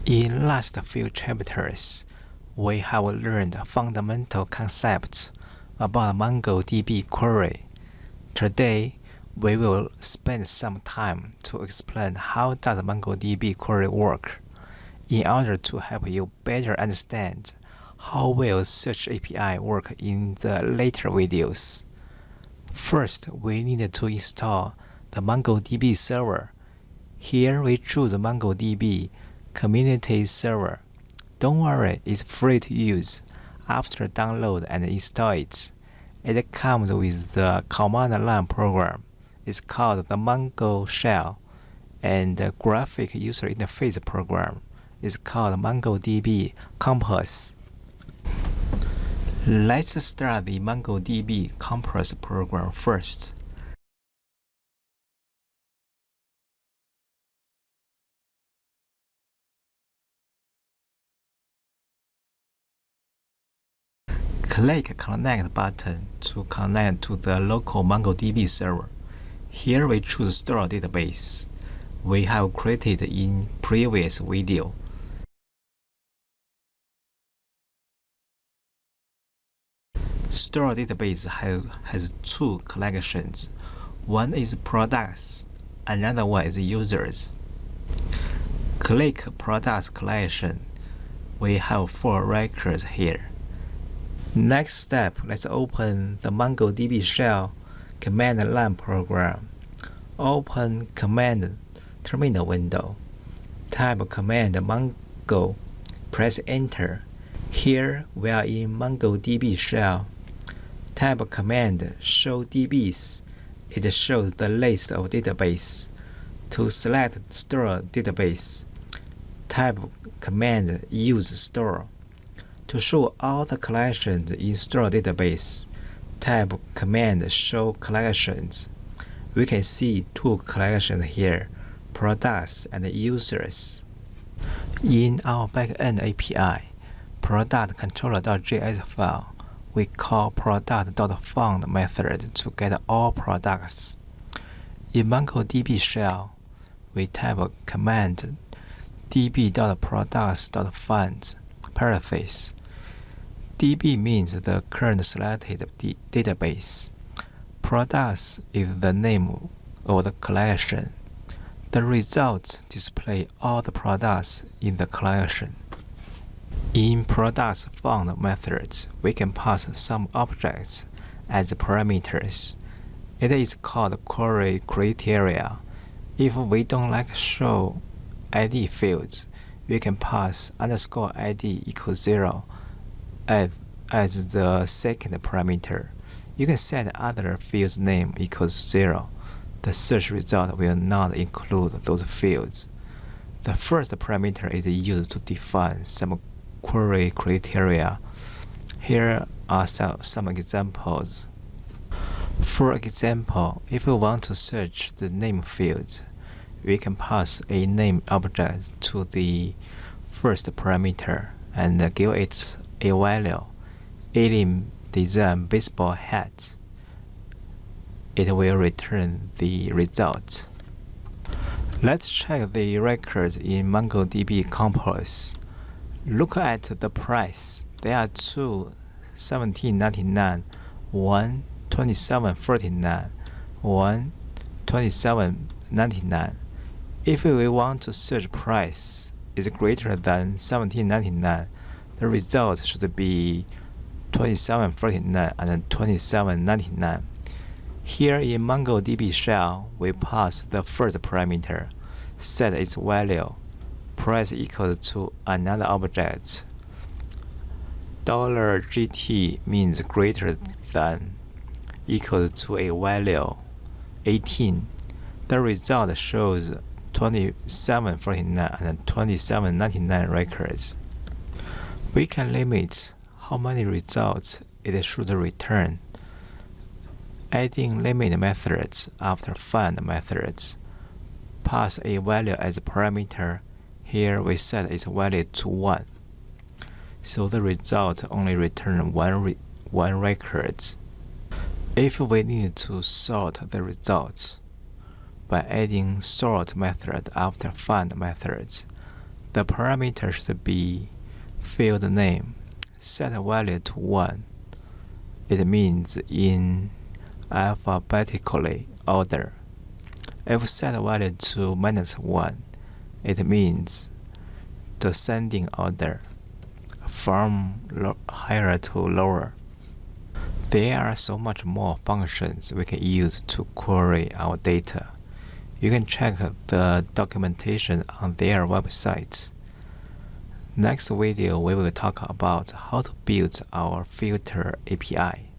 In last few chapters, we have learned fundamental concepts about MongoDB query. Today, we will spend some time to explain how does MongoDB query work, in order to help you better understand how will search API work in the later videos. First, we need to install the MongoDB server. Here we choose MongoDB Community Server. Don't worry, it's free to use. After download and install it, it comes with the command line program. It's called the Mongo Shell, and the graphic user interface program is called MongoDB Compass. Let's start the MongoDB Compass program first. Click Connect button to connect to the local MongoDB server. Here we choose Store Database. We have created in previous video. Store Database has two collections. One is products, another one is users. Click Products collection. We have 4 records here. Next step, let's open the MongoDB Shell command line program. Open command terminal window. Type command mongo. Press enter. Here we are in MongoDB Shell. Type command show DBs. It shows the list of database. To select store database, type command use store. To show all the collections in store database, type command show collections. We can see 2 collections here, products and users. In our backend API, product_controller.js file, we call product.found method to get all products. In MongoDB Shell, we type command db.products.find parentheses. DB means the current selected database. Products is the name of the collection. The results display all the products in the collection. In products found methods, we can pass some objects as parameters. It is called query criteria. If we don't like show ID fields, we can pass _ID equals 0 as the second parameter. You can set other fields name equals 0. The search result will not include those fields. The first parameter is used to define some query criteria. Here are some examples. For example, if we want to search the name field, we can pass a name object to the first parameter and give it a value, alien design baseball hat. It will return the result. Let's check the records in MongoDB Compass. Look at the price. There are 2 $17.99, one $27.49, one $27.99. If we want to search price is greater than $17.99, the result should be $27.49 and $27.99. Here in MongoDB Shell, we pass the first parameter, set its value, price equals to another object. $GT means greater than, equals to a value 18. The result shows $27.49 and $27.99 records. We can limit how many results it should return. Adding limit methods after find methods. Pass a value as a parameter. Here we set its value to 1. So the result only returns one record. If we need to sort the results by adding sort method after find methods, The parameter should be field name. Set value to 1. It means in alphabetically order. If set value to -1, it means descending order, from higher to lower. There are so much more functions we can use to query our data. You can check the documentation on their website. Next video we will talk about how to build our filter API.